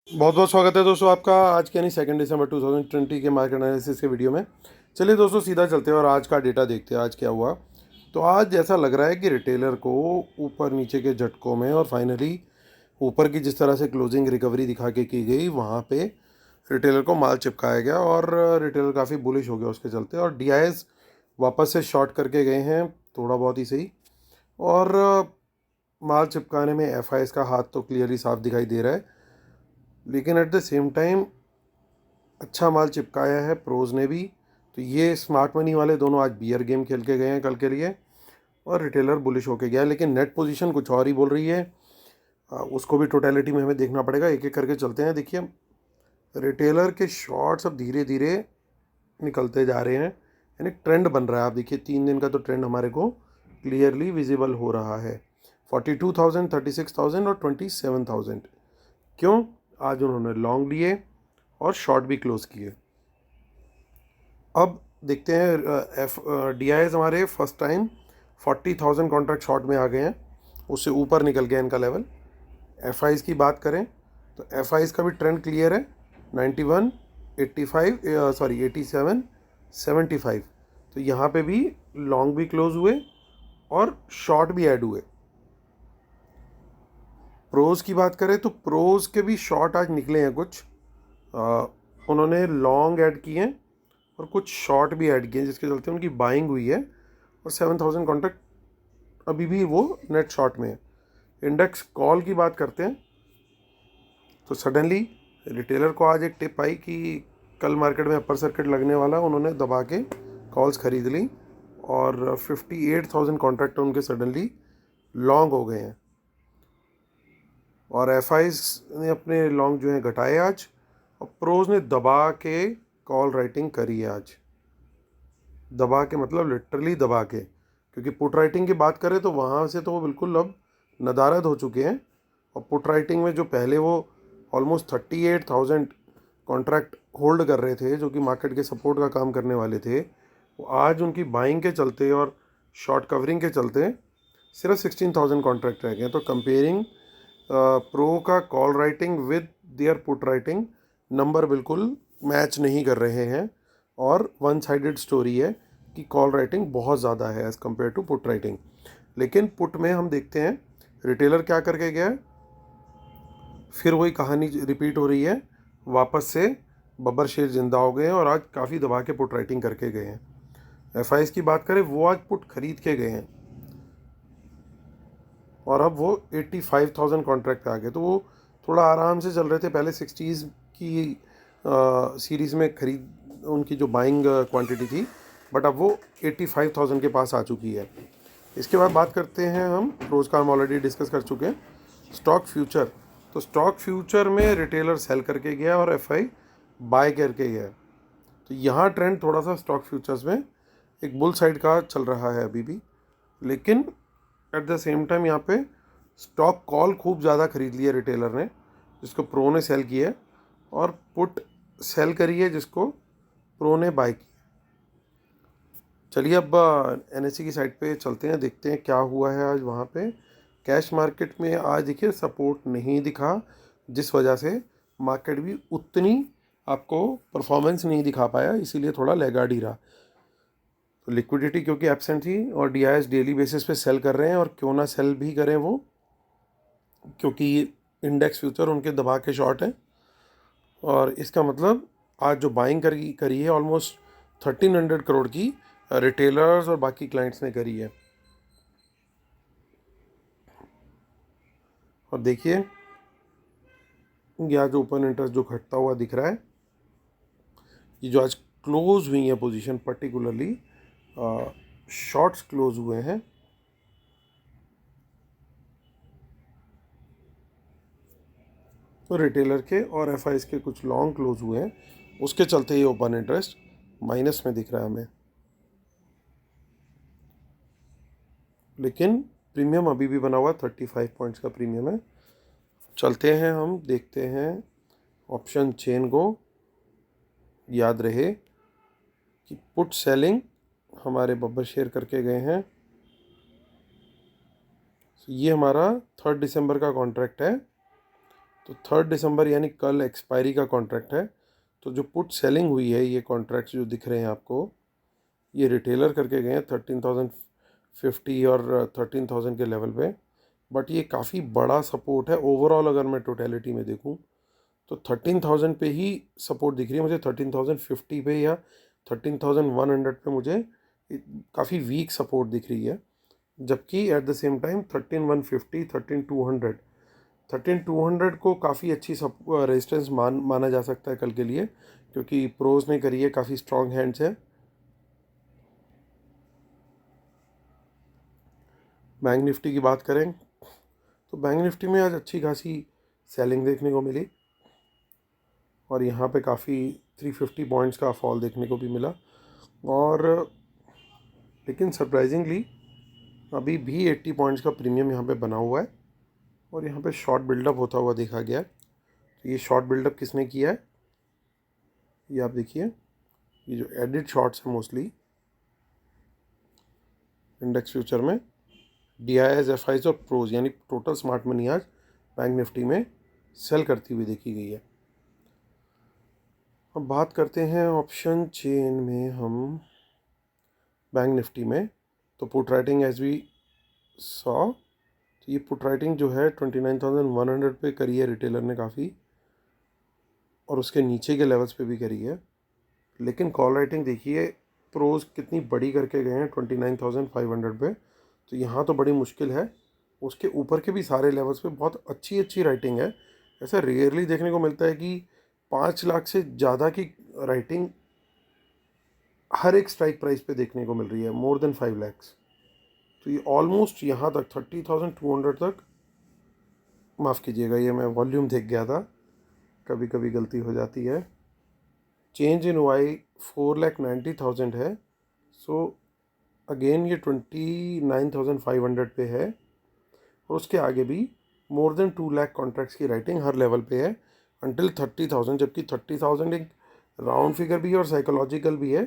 बहुत बहुत स्वागत है दोस्तों आपका आज के यानी 2 दिसंबर 2020 के मार्केट एनालिसिस के वीडियो में। चलिए दोस्तों सीधा चलते हैं और आज का डेटा देखते हैं आज क्या हुआ। तो आज ऐसा लग रहा है कि रिटेलर को ऊपर नीचे के झटकों में और फाइनली ऊपर की जिस तरह से क्लोजिंग रिकवरी दिखा के की गई वहाँ पे रिटेलर को माल चिपकाया गया और रिटेलर काफ़ी बुलिश हो गया उसके चलते, और डीआईएस वापस से शॉर्ट करके गए हैं थोड़ा बहुत ही सही। और माल चिपकाने में एफआईएस का हाथ तो क्लियरली साफ दिखाई दे रहा है, लेकिन एट द सेम टाइम अच्छा माल चिपकाया है प्रोज ने भी। तो ये स्मार्ट मनी वाले दोनों आज बियर गेम खेल के गए हैं कल के लिए, और रिटेलर बुलिश होके गया है, लेकिन नेट पोजीशन कुछ और ही बोल रही है। उसको भी टोटलिटी में हमें देखना पड़ेगा, एक एक करके चलते हैं। देखिए रिटेलर के शॉर्ट्स अब धीरे धीरे निकलते जा रहे हैं, यानी ट्रेंड बन रहा है। आप देखिए 3 दिन का तो ट्रेंड हमारे को क्लियरली विजिबल हो रहा है। 42,000, 36,000 और 27,000। क्यों? आज उन्होंने लॉन्ग लिए और शॉर्ट भी क्लोज किए। अब देखते हैं एफ डी आई एस हमारे फर्स्ट टाइम 40,000 कॉन्ट्रैक्ट शॉर्ट में आ गए हैं, उससे ऊपर निकल गया इनका लेवल। एफ आईज़ की बात करें तो एफ आईज़ का भी ट्रेंड क्लियर है, 91, 85, सॉरी 87, 75। तो यहाँ पे भी लॉन्ग भी क्लोज हुए और शॉर्ट भी ऐड हुए। प्रोज की बात करें तो प्रोज के भी शॉर्ट आज निकले हैं कुछ। उन्होंने लॉन्ग ऐड किए हैं और कुछ शॉर्ट भी ऐड किए हैं, जिसके चलते उनकी बाइंग हुई है और 7,000 कॉन्ट्रैक्ट अभी भी वो नेट शॉर्ट में है। इंडेक्स कॉल की बात करते हैं तो सडनली रिटेलर को आज एक टिप आई कि कल मार्केट में अपर सर्किट लगने वाला, उन्होंने दबा के कॉल्स खरीद ली और 58,000 कॉन्ट्रैक्ट उनके सडनली लॉन्ग हो गए हैं। और एफ ने अपने लॉन्ग जो हैं घटाए आज, और प्रोज ने दबा के कॉल राइटिंग करी है आज। दबा के मतलब लिटरली दबा के, क्योंकि पुट राइटिंग की बात करें तो वहाँ से तो वो बिल्कुल अब नदारद हो चुके हैं। और पुट राइटिंग में जो पहले वो ऑलमोस्ट 38,000 कॉन्ट्रैक्ट होल्ड कर रहे थे, जो कि मार्केट के सपोर्ट का काम करने वाले थे, वो आज उनकी बाइंग के चलते और शॉर्ट कवरिंग के चलते सिर्फ 16,000 कॉन्ट्रैक्ट रह गए। तो कंपेयरिंग प्रो का call writing with their put writing number बिल्कुल मैच नहीं कर रहे हैं, और वन साइडेड स्टोरी है कि कॉल राइटिंग बहुत ज़्यादा है as compared to put writing. लेकिन पुट में हम देखते हैं रिटेलर क्या करके गया है, फिर वही कहानी रिपीट हो रही है, वापस से बब्बर शेर जिंदा हो गए हैं और आज काफ़ी दबा के पुट राइटिंग करके गए हैं। एफ की बात करें वो आज पुट खरीद के गए हैं और अब वो 85,000 कॉन्ट्रैक्ट आ गए। तो वो थोड़ा आराम से चल रहे थे, पहले 60s की सीरीज़ में खरीद उनकी जो बाइंग क्वांटिटी थी, बट अब वो 85,000 के पास आ चुकी है। इसके बाद बात करते हैं हम, रोज़ का हम ऑलरेडी डिस्कस कर चुके हैं, स्टॉक फ्यूचर। तो स्टॉक फ्यूचर में रिटेलर सेल करके गया और एफआई बाय करके गया। तो यहाँ ट्रेंड थोड़ा सा स्टॉक फ्यूचर्स में एक बुल साइड का चल रहा है अभी भी, लेकिन एट द सेम टाइम यहाँ पे स्टॉक कॉल खूब ज़्यादा खरीद लिया रिटेलर ने, जिसको प्रो ने सेल किया है, और पुट सेल करी है जिसको प्रो ने बाय की। चलिए अब एनएससी की साइड पे चलते हैं, देखते हैं क्या हुआ है आज वहाँ पे। कैश मार्केट में आज देखिए सपोर्ट नहीं दिखा, जिस वजह से मार्केट भी उतनी आपको परफॉर्मेंस नहीं दिखा पाया, इसीलिए थोड़ा लैगार्ड ही रहा। तो लिक्विडिटी क्योंकि एब्सेंट थी और डीआईएस डेली बेसिस पे सेल कर रहे हैं, और क्यों ना सेल भी करें वो, क्योंकि इंडेक्स फ्यूचर उनके दबा के शॉर्ट है। और इसका मतलब आज जो बाइंग करी है ऑलमोस्ट 1,300 करोड़ की रिटेलर्स और बाकी क्लाइंट्स ने करी है। और देखिए यहाँ जो ओपन इंटरेस्ट जो घटता हुआ दिख रहा है, ये जो आज क्लोज हुई है पोजीशन, पर्टिकुलरली शॉर्ट्स क्लोज हुए हैं, तो रिटेलर के और एफ के कुछ लॉन्ग क्लोज हुए हैं, उसके चलते ये ओपन इंटरेस्ट माइनस में दिख रहा है हमें। लेकिन प्रीमियम अभी भी बना हुआ 35 पॉइंट्स का प्रीमियम है। चलते हैं हम, देखते हैं ऑप्शन चेन को। याद रहे कि पुट सेलिंग हमारे बब्बर शेयर करके गए हैं। ये हमारा 3 दिसंबर का कॉन्ट्रैक्ट है, तो 3 दिसंबर यानी कल एक्सपायरी का कॉन्ट्रैक्ट है। तो जो पुट सेलिंग हुई है, ये कॉन्ट्रैक्ट्स जो दिख रहे हैं आपको, ये रिटेलर करके गए हैं 13,050 और 13,000 के लेवल पे। बट ये काफ़ी बड़ा सपोर्ट है ओवरऑल। अगर मैं टोटलिटी में देखूं तो 13,000 पे ही सपोर्ट दिख रही है मुझे, 13,050 पे या 13,100 पे मुझे काफ़ी वीक सपोर्ट दिख रही है। जबकि एट द सेम टाइम 13,150, 13,200, 13,200 को काफ़ी अच्छी रेजिस्टेंस माना जा सकता है कल के लिए, क्योंकि प्रोज ने करी है, काफ़ी स्ट्रॉन्ग हैंड्स है। बैंक निफ्टी की बात करें तो बैंक निफ्टी में आज अच्छी खासी सेलिंग देखने को मिली और यहाँ पे काफ़ी 350 पॉइंट्स का फॉल देखने को भी मिला। और लेकिन सरप्राइजिंगली अभी भी 80 पॉइंट्स का प्रीमियम यहाँ पे बना हुआ है और यहाँ पे शॉर्ट बिल्डअप होता हुआ देखा गया है। तो ये शॉर्ट बिल्डअप किसने किया है, ये आप देखिए, ये जो एडिट शॉर्ट्स हैं मोस्टली इंडेक्स फ्यूचर में, DIs, FIs और प्रोज यानी टोटल स्मार्ट मनी आज बैंक निफ्टी में सेल करती हुई देखी गई है। अब बात करते हैं ऑप्शन चेन में हम बैंक निफ्टी में। तो put writing as we saw, तो ये पुट राइटिंग जो है 29,100 पे करी है रिटेलर ने काफ़ी, और उसके नीचे के लेवल्स पे भी करी है। लेकिन कॉल राइटिंग देखिए प्रोज कितनी बड़ी करके गए हैं 29,500 पे। तो यहाँ तो बड़ी मुश्किल है, उसके ऊपर के भी सारे लेवल्स पे बहुत अच्छी अच्छी राइटिंग है। ऐसा रेयरली देखने को मिलता है कि 5 लाख से ज़्यादा की राइटिंग हर एक स्ट्राइक प्राइस पे देखने को मिल रही है, मोर देन 5 लैक्स। तो ये ऑलमोस्ट यहाँ तक 30,200 तक, माफ़ कीजिएगा ये मैं वॉल्यूम देख गया था, कभी कभी गलती हो जाती है। चेंज इन वाई 4,90,000 है। सो अगेन ये 29,500 पे है और उसके आगे भी मोर देन 2 लाख कॉन्ट्रैक्ट्स की राइटिंग हर लेवल पे है अंटिल 30,000। जबकि 30,000 एक राउंड फिगर भी है और साइकोलॉजिकल भी है,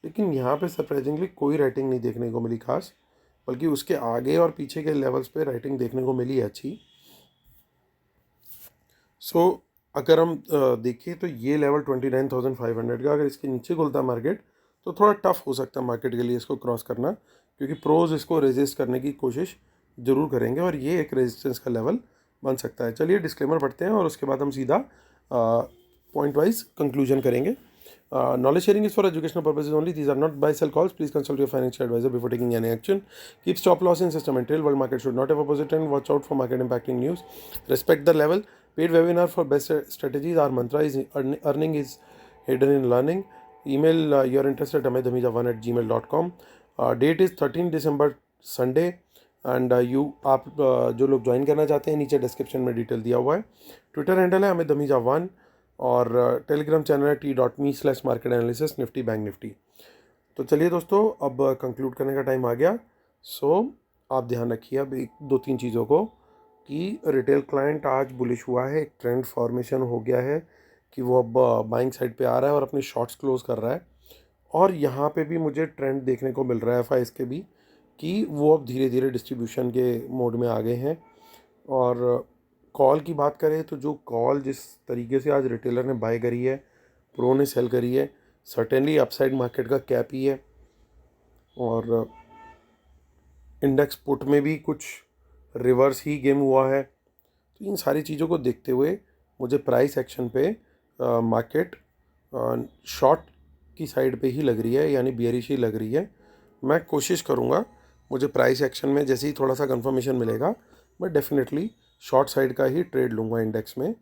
लेकिन यहाँ पे सरप्राइजिंगली कोई राइटिंग नहीं देखने को मिली खास, बल्कि उसके आगे और पीछे के लेवल्स पे राइटिंग देखने को मिली है अच्छी। सो अगर हम देखें तो ये लेवल 29,500 का अगर इसके नीचे खुलता है मार्केट तो थोड़ा टफ हो सकता है मार्केट के लिए इसको क्रॉस करना, क्योंकि प्रोज इसको रेजिस्ट करने की कोशिश ज़रूर करेंगे और ये एक रेजिस्टेंस का लेवल बन सकता है। चलिए डिस्क्लेमर पढ़ते हैं और उसके बाद हम सीधा पॉइंट वाइज कंक्लूजन करेंगे। Knowledge sharing is for educational purposes only. These are not buy sell calls. Please consult your financial advisor before taking any action. Keep stop loss in system and trail. World market should not have opposite trend. Watch out for market impacting news. Respect the level. Paid webinar for best strategies. Our mantra is earning is hidden in learning. Email your interest at amithamija1@gmail.com. Date is 13 December Sunday. And आप जो लोग join करना चाहते हैं नीचे description में detail दिया हुआ है। ट्विटर हैंडल है अमित धमीजा 1 और टेलीग्राम चैनल है t.me/market analysis Nifty bank Nifty. तो चलिए दोस्तों अब कंक्लूड करने का टाइम आ गया। सो आप ध्यान रखिए अब 1-2-3 चीज़ों को कि रिटेल क्लाइंट आज बुलिश हुआ है, एक ट्रेंड फॉर्मेशन हो गया है कि वो अब बाइंग साइड पे आ रहा है और अपने शॉर्ट्स क्लोज कर रहा है। और यहाँ पे भी मुझे ट्रेंड देखने को मिल रहा है FIs के भी कि वो अब धीरे धीरे डिस्ट्रीब्यूशन के मोड में आ गए हैं। और कॉल की बात करें तो जो कॉल जिस तरीके से आज रिटेलर ने बाय करी है, प्रो ने सेल करी है, सर्टेनली अपसाइड मार्केट का कैप ही है। और इंडेक्स पुट में भी कुछ रिवर्स ही गेम हुआ है। तो इन सारी चीज़ों को देखते हुए मुझे प्राइस एक्शन पे मार्केट शॉर्ट की साइड पे ही लग रही है, यानी बियरिश ही लग रही है। मैं कोशिश करूँगा, मुझे प्राइस एक्शन में जैसे ही थोड़ा सा कंफर्मेशन मिलेगा मैं डेफिनेटली शॉर्ट साइड का ही ट्रेड लूँगा इंडेक्स में।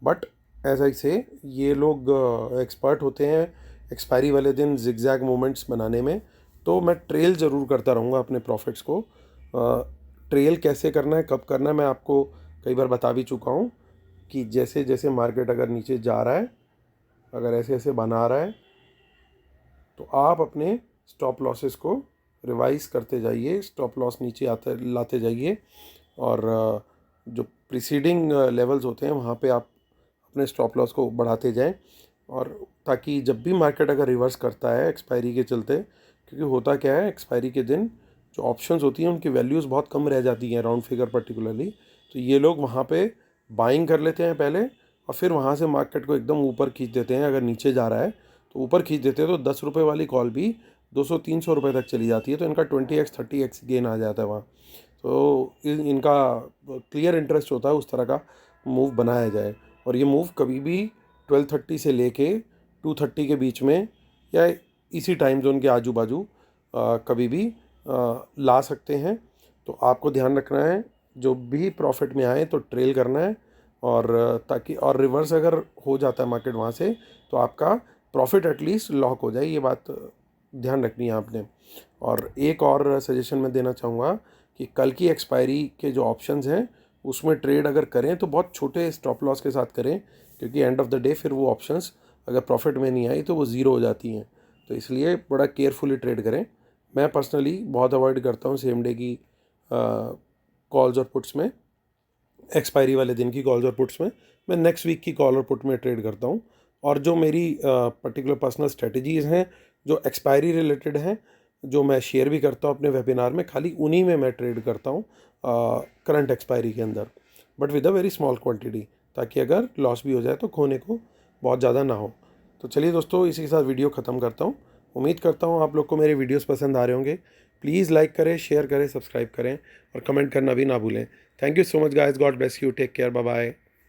बट एज आई से ये लोग एक्सपर्ट होते हैं एक्सपायरी वाले दिन जिगजैग मोमेंट्स बनाने में, तो मैं ट्रेल ज़रूर करता रहूँगा अपने प्रॉफिट्स को। ट्रेल कैसे करना है, कब करना है, मैं आपको कई बार बता भी चुका हूँ कि जैसे जैसे मार्केट अगर नीचे जा रहा है, अगर ऐसे ऐसे बना रहा है, तो आप अपने स्टॉप लॉसेस को रिवाइज करते जाइए, स्टॉप लॉस नीचे आते लाते जाइए और जो प्रीसीडिंग लेवल्स होते हैं वहाँ पे आप अपने स्टॉप लॉस को बढ़ाते जाएं। और ताकि जब भी मार्केट अगर रिवर्स करता है एक्सपायरी के चलते, क्योंकि होता क्या है एक्सपायरी के दिन जो ऑप्शंस होती हैं उनकी वैल्यूज़ बहुत कम रह जाती हैं राउंड फिगर पर्टिकुलरली, तो ये लोग वहाँ पे बाइंग कर लेते हैं पहले और फिर वहाँ से मार्केट को एकदम ऊपर खींच देते हैं। अगर नीचे जा रहा है तो ऊपर खींच देते हैं, तो 10 रुपये वाली कॉल भी 200-300 रुपये तक चली जाती है। तो इनका 20x 30x गेन आ जाता है वहाँ। तो इनका क्लियर इंटरेस्ट होता है उस तरह का मूव बनाया जाए। और ये मूव कभी भी 12:30 से लेके 2:30 के बीच में या इसी टाइम जोन के आजू बाजू कभी भी ला सकते हैं। तो आपको ध्यान रखना है, जो भी प्रॉफिट में आए तो ट्रेल करना है, और ताकि और रिवर्स अगर हो जाता है मार्केट वहाँ से तो आपका प्रॉफिट एटलीस्ट लॉक हो जाए। ये बात ध्यान रखनी है आपने। और एक और सजेशन मैं देना चाहूँगा कि कल की एक्सपायरी के जो ऑप्शंस हैं उसमें ट्रेड अगर करें तो बहुत छोटे स्टॉप लॉस के साथ करें, क्योंकि एंड ऑफ द डे फिर वो ऑप्शंस अगर प्रॉफिट में नहीं आई तो वो ज़ीरो हो जाती हैं। तो इसलिए बड़ा केयरफुली ट्रेड करें। मैं पर्सनली बहुत अवॉइड करता हूँ सेम डे की कॉल्स और पुट्स में, एक्सपायरी वाले दिन की कॉल्स और पुट्स में। मैं नेक्स्ट वीक की कॉल और पुट में ट्रेड करता हूँ। और जो मेरी पर्टिकुलर पर्सनल स्ट्रेटजीज़ हैं जो एक्सपायरी रिलेटेड हैं, जो मैं शेयर भी करता हूँ अपने वेबिनार में, खाली उन्हीं में मैं ट्रेड करता हूँ करंट एक्सपायरी के अंदर, but with a very small quantity, ताकि अगर लॉस भी हो जाए तो खोने को बहुत ज़्यादा ना हो। तो चलिए दोस्तों, इसी के साथ वीडियो ख़त्म करता हूँ। उम्मीद करता हूँ आप लोग को मेरे वीडियोस पसंद आ रहे होंगे। प्लीज़ लाइक करें, शेयर करें, सब्सक्राइब करें और कमेंट करना भी ना भूलें। Thank you so much guys, God bless you, take care, bye bye.